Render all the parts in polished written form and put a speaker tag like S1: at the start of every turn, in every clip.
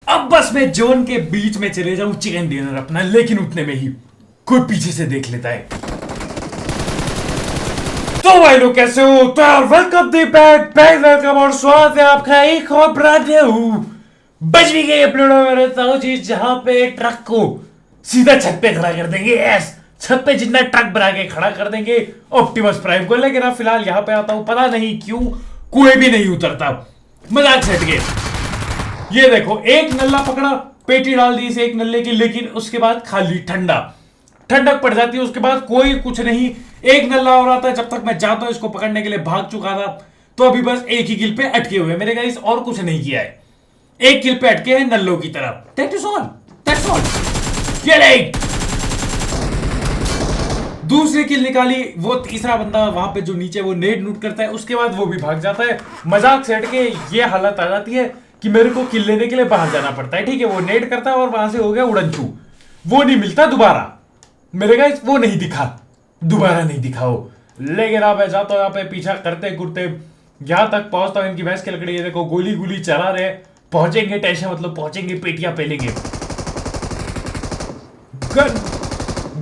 S1: अब बस मैं जोन के बीच में चले जाऊं चिकन डिनर अपना, लेकिन उतने में ही कोई पीछे से देख लेता है। तो भाई लोग कैसे हो? तो यार वेलकम दी बैक वेलकम और स्वागत है आपका एक और ब्रांड न्यू बच भी गई अपलोड में रहता हूँ चीज, जहां पे ट्रक को सीधा छत पे खड़ा कर देंगे। यस, छत पे जितना ट्रक बना के खड़ा कर देंगे ऑप्टिमस प्राइम को। लेकिन अब फिलहाल यहाँ पे आता हूँ, पता नहीं क्यों कोई भी नहीं उतरता। मजाक से हटके ये देखो, एक नल्ला पकड़ा, पेटी डाल दी इसे एक नल्ले की, लेकिन उसके बाद खाली ठंडा ठंडक पड़ जाती है। उसके बाद कोई कुछ नहीं, एक नल्ला और आता है। जब तक मैं जाता हूं इसको पकड़ने के लिए भाग चुका था, तो अभी बस एक ही किल पे अटके हुए मेरे गाइस, और कुछ नहीं किया है। एक किल पे अटके हैं नल्लों की तरह। That's all. ये नहीं, दूसरी किल निकाली। वो तीसरा बंदा वहां पे जो नीचे वो नेड नूट करता है, उसके बाद वो भी भाग जाता है। मजाक से हटके ये हालत आ जाती है कि मेरे को किल लेने के लिए बाहर जाना पड़ता है। ठीक है, वो नेड करता है और वहां से हो गया उड़नछू, वो नहीं मिलता दोबारा मेरे गाइस, वो नहीं दिखा, दोबारा नहीं दिखा वो। लेकिन अब मैं जाता हूं यहाँ पे पीछा करते कुर्ते, यहां तक पहुंचता हूं। इनकी भैंस की लकड़ी ये देखो, गोली गोली चला रहे। पहुंचेंगे, टेंशन मतलब पहुंचेंगे, पेटियां पेलेंगे।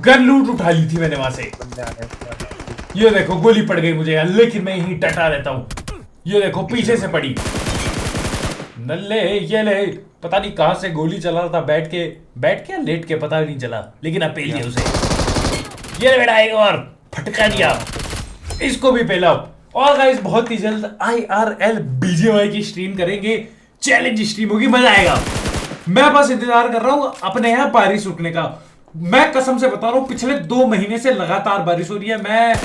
S1: गन लूट उठा ली थी मैंने वहां से। ये देखो गोली पड़ गई मुझे, लेकिन मैं यहीं डटा रहता हूं। ये देखो पीछे से पड़ी नल्ले, ये ले, पता नहीं कहां से गोली चला रहा था, बैठ के या लेट के पता नहीं चला, लेकिन अब पेल दिया उसे। ये बेटा एक और फटका दिया, इसको भी पेला। और गाइस बहुत ही जल्द IRL BGMI की स्ट्रीम करेंगे, चैलेंज स्ट्रीम होगी, मजा आएगा। मैं बस इंतजार कर रहा हूं अपने यहाँ बारिश रुकने का। मैं कसम से बता रहा हूं, पिछले 2 महीने से लगातार बारिश हो रही है, मैं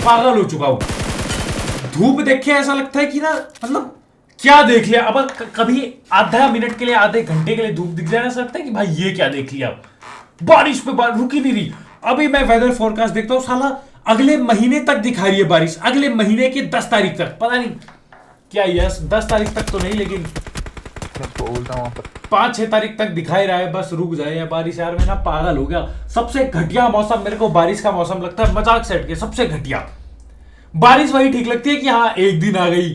S1: पागल हो चुका हूं। धूप देख के ऐसा लगता है कि ना, मतलब क्या देख लिया। अब कभी आधा मिनट के लिए, आधे घंटे के लिए धूप दिख जाए, ऐसा लगता है कि भाई ये क्या देख लिया। बारिश पे रुक ही नहीं रही। अभी मैं वेदर फोरकास्ट देखता हूं, साला अगले महीने तक दिखा रही है बारिश, अगले महीने की 10 तारीख तक। पता नहीं क्या, यस 10 तारीख तक तो नहीं, लेकिन 5-6 तारीख तक दिखाई रहा है। बस रुक जाए या बारिश। यार मैं ना पागल हो गया। सबसे घटिया मौसम मेरे को बारिश का मौसम लगता है, मजाक से हटके सबसे घटिया। बारिश वही ठीक लगती है कि हाँ एक दिन आ गई,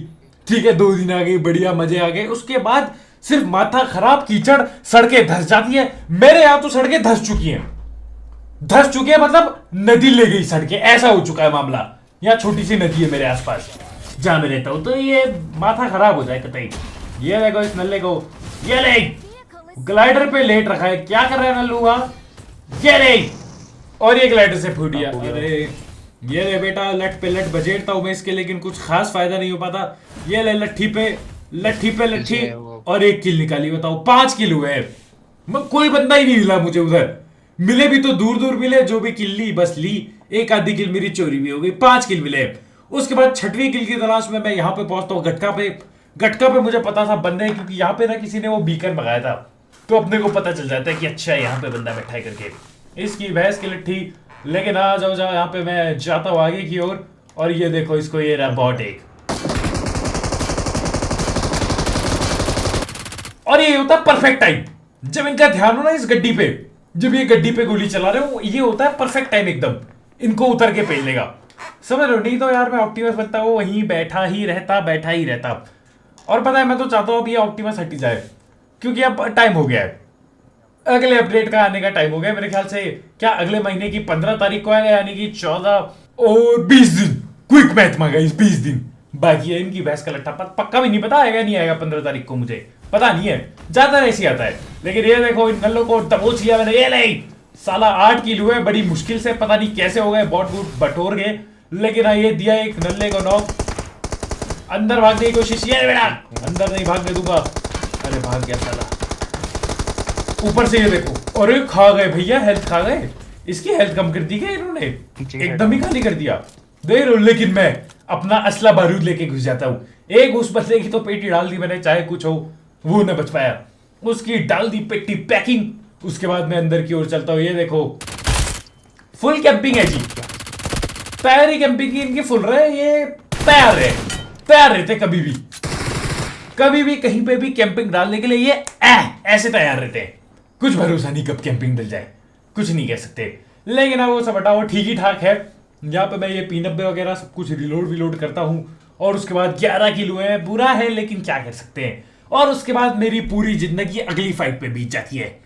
S1: ठीक है, 2 दिन आ गई, बढ़िया मजे आ गए। उसके बाद सिर्फ माथा खराब, कीचड़, सड़कें धंस जाती है। मेरे यहां तो सड़कें धंस चुकी हैं, मतलब नदी ले गई सड़कें, ऐसा हो चुका है मामला। यहाँ छोटी सी नदी है मेरे आसपास जहां मैं रहता हूं, तो ये माथा खराब हो जाए कतई। ये देखो इस नल्ले को, ये ले ग्लाइडर पे लेट रखा है, क्या कर रहा है नल्लू वहां? ये ले, और ये ग्लाइडर से फूट गया। अरे ये ले बेटा, लट पे लट बजेटता हूं मैं इसके, लेकिन कुछ खास फायदा नहीं हो पाता। ये ले लट्ठी पे लट्ठी, और 1 किल निकाली। बताओ 5 किल हुए। कोई बंदा ही नहीं मिला मुझे उधर, मिले भी तो दूर दूर मिले। जो भी किल ली बस ली, एक आधी किल मेरी चोरी भी हो गई, 5 किल मिले। उसके बाद 6वीं किल की तलाश में मैं यहाँ पे पहुंचता हूँ गटका पे मुझे पता था बंदे हैं, क्योंकि यहाँ पे ना किसी ने वो बीकन मंगाया था, तो अपने को पता चल जाता है कि अच्छा यहाँ पे बंदा बैठा है करके। इसकी भैंस की लट्ठी। लेकिन आ जाओ यहाँ पे मैं जाता हूँ आगे की ओर, और ये देखो इसको, ये रहा बॉट एक। और ये होता है परफेक्ट टाइम, जब इनका ध्यान हो ना इस गड्डी पे, जब ये गड्डी पे गोली चला रहे हो, ये होता है परफेक्ट टाइम एकदम इनको उतर के पेलने का। समझ लो, नहीं तो यार मैं ऑप्टिमस बनता हूँ, वहीं बैठा ही रहता। और पता है मैं तो चाहता हूँ अब ये ऑप्टिमस हट ही जाए, क्योंकि अब टाइम हो गया है, अगले अपडेट का आने का टाइम हो गया मेरे ख्याल से। क्या अगले महीने की 15 तारीख को आएगा, यानी कि 14 और 20 दिन। क्विक मैथ मांगा, इस 20 दिन बाकी है इनकी भैंस का लट्ठा। पक्का भी नहीं पता आएगा नहीं आएगा 15 तारीख को, मुझे पता नहीं है, ज्यादा ऐसी आता है। लेकिन ये देखो इन नल्लों को दबोच लिया मैंने। ये नहीं, साला 8 किल हुए बड़ी मुश्किल से, पता नहीं कैसे हो गए, बॉट बूट बटोर गए। लेकिन ये दिया एक नल्ले को नॉक। अंदर भागने की कोशिश, ये बेटा अंदर नहीं भागने दूंगा। अरे भाग गया साला। ऊपर से ये देखो, अरे खा गए भैया, हेल्थ खा गए। इसकी हेल्थ कम कर दी गई इन्होंने, एकदम ही खाली कर दिया। देख लो, लेकिन मैं अपना असला बारूद लेके घुस जाता हूँ। एक उस बंदे की तो पेटी डाल दी मैंने, चाहे कुछ हो, वो न बच पाया। उसकी डाल दी पेटी पैकिंग। उसके बाद मैं अंदर की ओर चलता हूँ। ये देखो फुल कैंपिंग है जी, पैर ही कैंपिंग की इनकी फुल रहे। ये तैयार रहते कभी भी कहीं पे भी कैंपिंग डालने के लिए, ये ऐसे तैयार रहते हैं। कुछ भरोसा नहीं कब कैंपिंग डल जाए, कुछ नहीं कह सकते। लेकिन अब वो सब हटाओ, ठीक ही ठाक है। यहाँ पे मैं ये P90 वगैरह सब कुछ रिलोड करता हूँ। और उसके बाद 11 किलो है, बुरा है लेकिन क्या कर सकते हैं। और उसके बाद मेरी पूरी जिंदगी अगली फाइट पे बीत जाती है।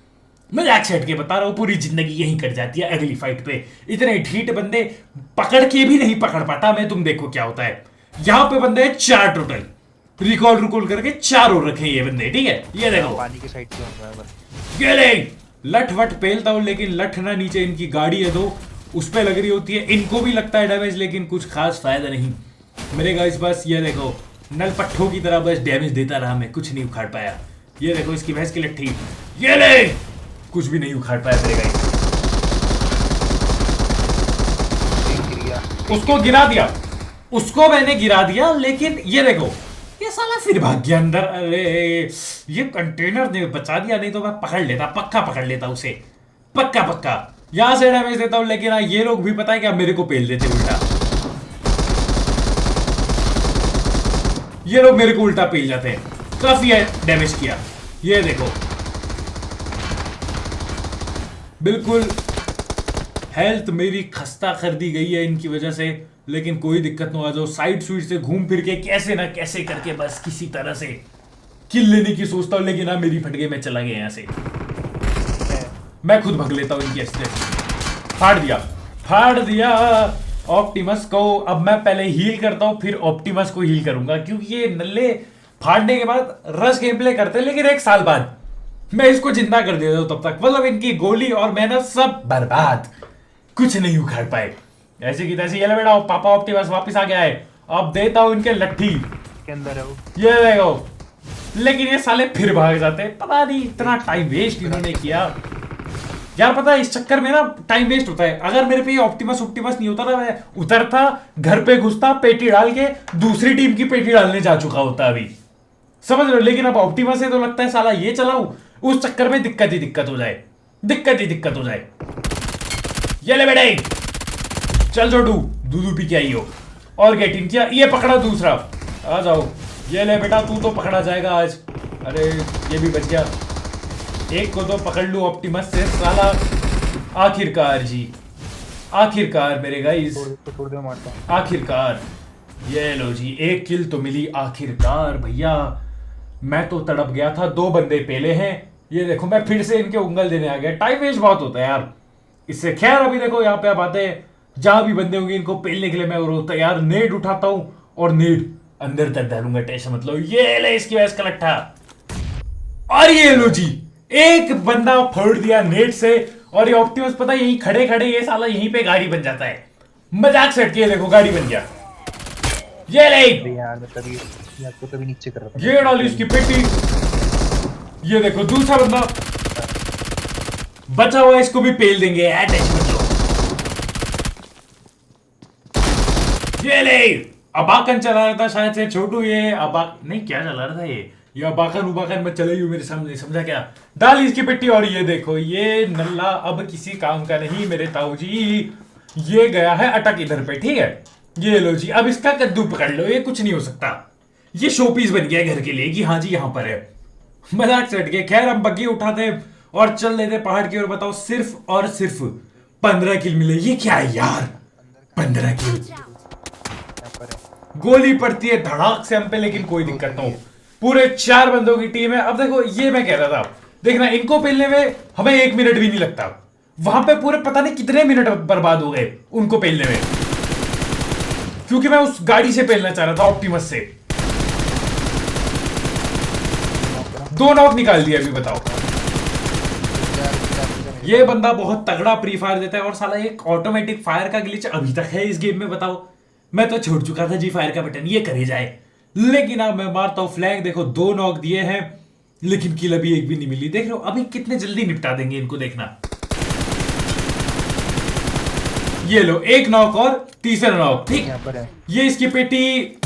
S1: मजाक छेड़ के बता रहा हूं, पूरी जिंदगी यहीं कट जाती है अगली फाइट पे। इतने ढीठ बंदे पकड़ के भी नहीं पकड़ पाता मैं। तुम देखो क्या होता है। यहां पे बंदे हैं 4 टोटल, रिकॉल रिकॉल करके 4 और रखे ये बंदे, ठीक है। ये देखो
S2: पानी की साइड पे हूं मैं बस।
S1: ये ले लठ वट पेलता हूं, लेकिन लठ ना नीचे इनकी गाड़ी है दो उस पे लग रही होती है। इनको भी लगता है डैमेज, लेकिन कुछ खास फायदा नहीं मेरे गाइस। बस ये देखो नल पट्ठों की तरह बस डैमेज देता रहा मैं, कुछ नहीं उखाड़ पाया। ये देखो इसकी भैंस की लट्ठी, ये ले कुछ भी नहीं उखाड़ पाया मेरे गाइस। उसको गिरा दिया, उसको मैंने गिरा दिया, लेकिन ये देखो ये साला फिर भाग गया अंदर। अरे ये कंटेनर ने बचा दिया, नहीं तो मैं पकड़ लेता, पक्का पकड़ लेता उसे, पक्का पक्का। यहां से डैमेज देता हूं, लेकिन ये लोग भी पता है क्या मेरे को पेल देते उल्टा। ये लोग मेरे को उल्टा पेल जाते हैं। काफी डैमेज किया, ये देखो बिल्कुल हेल्थ मेरी खस्ता कर दी गई है इनकी वजह से। लेकिन कोई दिक्कत नहीं, आ जाओ साइड स्वीट से घूम फिर के कैसे ना कैसे करके बस किसी तरह से किल लेने की सोचता हूं। लेकिन अब मेरी फट गई, मैं चला गया यहां से। मैं खुद भग लेता हूं इनकी अस्त्र। फाड़ दिया ऑप्टिमस को। अब मैं पहले हील करता हूं, फिर ऑप्टिमस को हील करूंगा, क्योंकि ये नल्ले फाड़ने के बाद रश गेम प्ले करते हैं, लेकिन 1 साल बाद मैं इसको जिंदा कर देता हूं। तब तक मतलब इनकी गोली और मेहनत सब बर्बाद, कुछ नहीं उखाड़ पाए। ऐसे की तैसे। ये ले बेटा पापा ऑप्टिमस वापस आ गया है। अब देता हूं इनके लट्ठी
S2: के अंदर है वो।
S1: ये देखो, लेकिन ये साले फिर भाग जाते हैं। पता नहीं इतना टाइम वेस्ट इन्होंने किया यार। पता है इस चक्कर में ना टाइम वेस्ट होता है। अगर मेरे पे ये ऑप्टिमस नहीं होता ना, मैं उतरता घर पे घुसता पेटी डाल के दूसरी टीम की पेटी डालने जा चुका होता अभी, समझ लो। लेकिन अब ऑप्टिमस है तो लगता है साला ये चलाऊं, उस चक्कर में दिक्कत ही दिक्कत हो जाए, दिक्कत ही दिक्कत हो जाए। ये ले बेटे चल छोटू, दूधू पी के आई हो। और क्या टीम किया, ये पकड़ा दूसरा, आ जाओ। ये ले बेटा तू तो पकड़ा जाएगा आज। अरे ये भी बच गया, एक को तो पकड़ लूं ऑप्टिमस से साला। आखिरकार जी, आखिरकार मेरे गाइस, आखिरकार। ये लो जी, 1 किल तो मिली आखिरकार भैया। मैं तो तड़प गया था, 2 बंदे पेले हैं। ये देखो मैं फिर से इनके उंगल देने आ गया। टाइम वेस्ट बहुत होता है यार इससे। खैर अभी देखो यहाँ पे अब आते हैं, जहां भी बंदे होंगे इनको पेलने के लिए मैं और तैयार। नेड उठाता हूं और नेड अंदर तक डालूंगा, टेंशन मतलब। ये ले इसकी वैस का लट्ठा, और ये लो जी एक बंदा फोड़ दिया नेट से। और ये ऑप्टिमस पता है यही खड़े खड़े ये साला यहीं पे गाड़ी बन जाता है। मजाक सेट के देखो गाड़ी बन गया। ये ले
S2: यार मैं कभी नीचे कर रहा था।
S1: ये डाली इसकी पेटी। ये देखो दूसरा बंदा बचा हुआ, इसको भी पेल देंगे, टेंशन मत लो। ये ले अबाकन चला रहा था शायद से छोटू। ये नहीं क्या चला रहा था ये अबाकन उबाकन में चले ही मेरे सामने, समझा क्या। डाल इसकी पेटी। और ये देखो ये नल्ला अब किसी काम का नहीं मेरे ताऊ जी। ये गया है अटक इधर पे, ठीक है। ये लो जी, अब इसका कद्दू पकड़ लो, ये कुछ नहीं हो सकता। ये शो पीस बन गया घर के लिए कि हाँ जी यहाँ पर है। मजाक सेट के। खैर हम बग्गी उठाते और चल लेते पहाड़ की ओर। बताओ सिर्फ और सिर्फ 15 किल मिले। ये क्या है यार, 15 किल। गोली पड़ती है धड़ाक से हम पे, लेकिन कोई दिक्कत ना हो। पूरे 4 बंदों की टीम है। अब देखो ये मैं कह रहा था, देखना इनको पेलने में हमें 1 मिनट भी नहीं लगता। वहां पे पूरे पता नहीं कितने मिनट बर्बाद हो गए उनको पेलने में, क्योंकि मैं उस गाड़ी से पेलना चाह रहा था ऑप्टिमस से। 2 नॉक निकाल दिया अभी। बताओ ये बंदा बहुत तगड़ा प्री फायर देता है। और साला एक ऑटोमेटिक फायर का ग्लिच अभी तक है इस गेम में। बताओ मैं तो छोड़ चुका था जी फायर का बटन, ये करे जाए। लेकिन अब मैं मारता हूं फ्लैग। देखो 2 नॉक दिए हैं, लेकिन किल अभी एक भी नहीं मिली। देख लो अभी कितने जल्दी निपटा देंगे इनको, देखना। ये लो 1 नॉक और तीसरा नॉक, ठीक। ये इसकी पेटी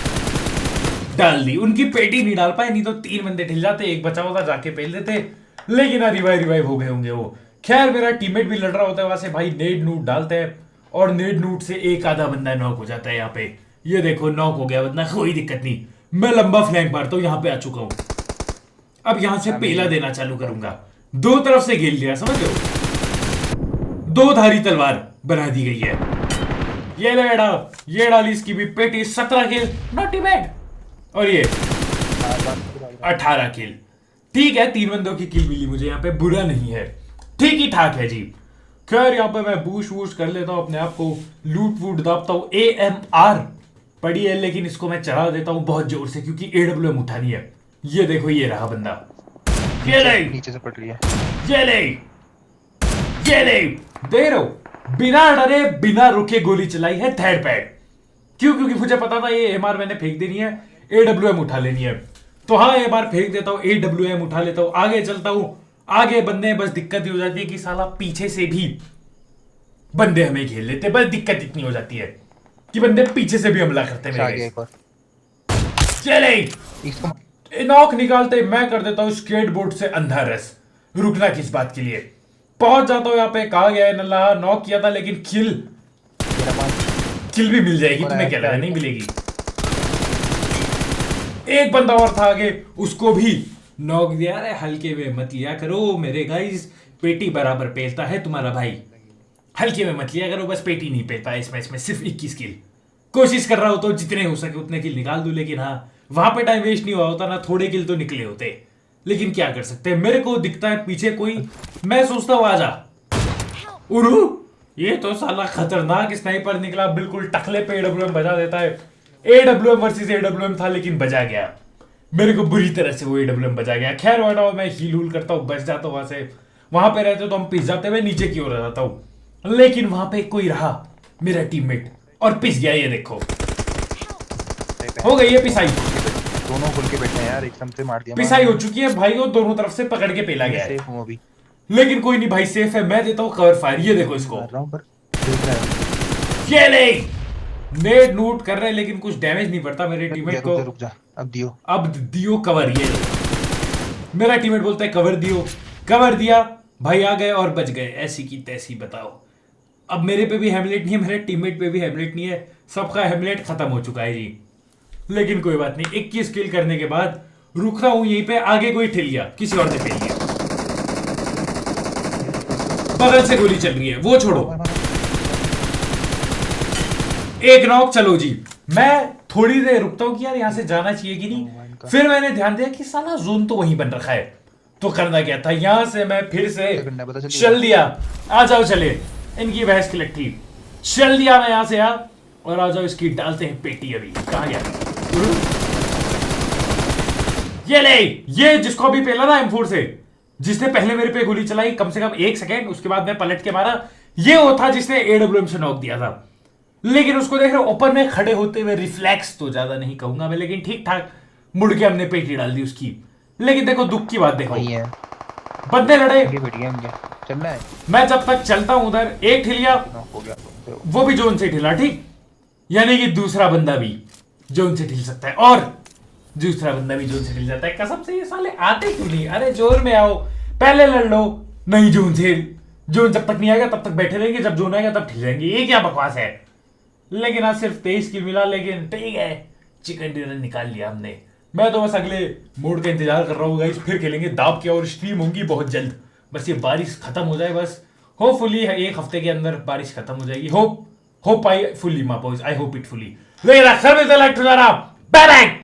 S1: डाल दी, उनकी पेटी नहीं डाल पाए, नहीं तो 3 बंदे ठिल जाते, एक बचा होता जाके पेल देते। लेकिन रिवाइव हो गए होंगे वो। खैर मेरा टीममेट भी लड़ रहा होता है वहां से। भाई नेड नूट डालते हैं और नेड नूट से एक आधा बंदा नॉक हो जाता है यहाँ पे। ये देखो नॉक हो गया बंदा, कोई दिक्कत नहीं। मैं लंबा फ्लैंक मारता हूँ, यहाँ पे आ चुका हूँ। अब यहाँ से पेला देना चालू करूंगा। 2 तरफ से घेर लिया, समझ लो। 2 धारी तलवार बना दी गई है। ये ले बेटा, ये डाली इसकी भी पेटी। 17 किल, नॉट बैड। और ये 18 किल। ठीक है, 3 बंदों की किल मिली मुझे यहाँ पे, बुरा नहीं है, ठीक ही ठाक है जी। खैर यहाँ पे मैं बूश वूश कर लेता हूँ अपने आप को, लूट वूट दापता हूँ। AMR पड़ी है, लेकिन इसको मैं चढ़ा देता हूँ बहुत जोर से, क्योंकि AWM उठानी है। ये देखो, ये रहा बंदा, ये ले,
S2: नीचे से पड़ रही है,
S1: ये ले, ये ले, दे रहे हो। बिना डरे बिना रुके गोली चलाई है थर्ड पैड। क्यों? क्योंकि मुझे पता था ये AMR मैंने फेंक देनी है, AWM उठा लेनी है। तो हाँ, एक बार फेंक देता हूँ, AWM उठा लेता हूँ, आगे चलता हूँ। आगे बंदे, बस दिक्कत ही हो जाती है कि साला पीछे से भी बंदे हमें घेर लेते, बस दिक्कत इतनी हो जाती है कि बंदे पीछे से भी हमला करते हैं।
S2: आगे एक और
S1: चले,
S2: इसको
S1: नॉक निकालते मैं कर देता हूँ स्केटबोर्ड से अंधा रस। रुकना किस बात के लिए, पहुंच जाता हूँ यहाँ पे। कहा गया है नल्ला, नॉक किया था, लेकिन किल भी मिल जाएगी, तुम्हें क्या लगा नहीं मिलेगी। एक बंदा और था आगे, उसको भी नॉक दिया। अरे हल्के में मत लिया करो मेरे गाइस, पेटी बराबर पेलता है तुम्हारा भाई, हल्के में मत लिया करो। बस पेटी नहीं पेलता इस मैच में, सिर्फ 21 किल। कोशिश कर रहा हो तो जितने हो सके उतने किल निकाल दूं, लेकिन हाँ, वहां पे टाइम वेस्ट नहीं हुआ होता ना, थोड़े किल तो निकले होते। लेकिन क्या कर सकते हैं, मेरे को दिखता है पीछे कोई, मैं सोचता हूँ आजा। उरू, ये तो साला खतरनाक स्नाइपर निकला, बिल्कुल टकले पे AWM बजा देता है। AWM वर्सेस AWM था, लेकिन बजा गया मेरे को बुरी तरह से, वो AWM बजा गया। खैर हटाओ, मैं हील हूल करता हूँ, बच जाता हूँ वहां से। वहां पे रहते तो हम पिस जाते हुए नीचे की ओर आ जाता हूँ, लेकिन वहां पे कोई रहा, मेरा टीममेट, और पिस गया। ये देखो, हो गई है पिसाई,
S2: दोनों खुल के बैठे हैं यार, एकदम से मार दिया।
S1: पिसाई हो चुकी है भाई, वो दोनों तरफ से पकड़ के पेला गया है।
S2: सेफ हूं अभी,
S1: लेकिन कोई नहीं भाई, सेफ है। मैं देता हूँ कवर फायर, ये देखो इसको,
S2: मार रहा हूं पर देख रहा है।
S1: ये ले, नेट नूट कर रहे हैं, लेकिन कुछ डैमेज नहीं पड़ता मेरे टीममेट को।
S2: रुक जा,
S1: अब दियो कवर। ये मेरा टीममेट बोलता है कवर दियो, कवर दिया भाई, आ गए और बच गए, ऐसी की तैसी। बताओ, अब मेरे पे भी हेमलेट नहीं है, मेरे टीममेट पे भी हेमलेट नहीं है, सबका हेमलेट खत्म हो चुका है जी। लेकिन कोई बात नहीं, 21 किल करने के बाद रुक रहा हूं यहीं पे। आगे कोई ठिल गया, किसी और ने फेल लिया, बगल से गोली चल रही है, वो छोड़ो। एक नॉक, चलो जी। मैं थोड़ी देर रुकता हूं कि यार यहां से जाना चाहिए कि नहीं। फिर मैंने ध्यान दिया कि साला जोन तो वहीं बन रखा है, तो करना क्या था, यहां से मैं फिर से चल दिया। आ जाओ, चले, इनकी बहस की लट्ठी। चल दिया मैं यहां से यार, और आ जाओ, इसकी डालते हैं पेटी। अभी कहां गया, ये ले, ये जिसको अभी पेला ना M4 से, जिसने पहले मेरे पे गोली चलाई कम से कम 1 सेकेंड, उसके बाद मैं पलट के मारा, ये वो था जिसने AWM से नॉक दिया था। लेकिन उसको देख रहे ओपन में खड़े होते हुए, रिफ्लेक्स तो ज्यादा नहीं कहूंगा मैं, लेकिन ठीक ठाक मुड़ के हमने पेटी डाल दी उसकी। लेकिन देखो दुख की बात, देखो बंदे लड़े,
S2: चलना है।
S1: मैं जब तक चलता हूं उधर, एक ठिलिया, वो भी जोन से ठिला, ठीक, यानी कि दूसरा बंदा भी जोन से ठिल सकता है, और दूसरा बंदा भी जोन से ठिल जाता है। कसम से ये साले आते क्यों नहीं? अरे जोन में आओ, पहले लड़ लो। नहीं, जोन से, जोन जब तक नहीं आएगा तब तक बैठे रहेंगे, जब जोन आएगा तब ठिल जाएंगे। ये क्या बकवास है। लेकिन आज सिर्फ 23 किल मिला, लेकिन ठीक है, चिकन डिनर निकाल लिया हमने। मैं तो बस अगले मोड का इंतजार कर रहा हूँ गाइस, फिर खेलेंगे दाब के, और स्ट्रीम होंगी बहुत जल्द। बस ये बारिश खत्म हो जाए, बस होपफुली 1 हफ्ते के अंदर बारिश खत्म हो जाएगी। Hope I fully, my boys, I hope it fully. लेकिन अक्सर में लाइक टू बाय बाय।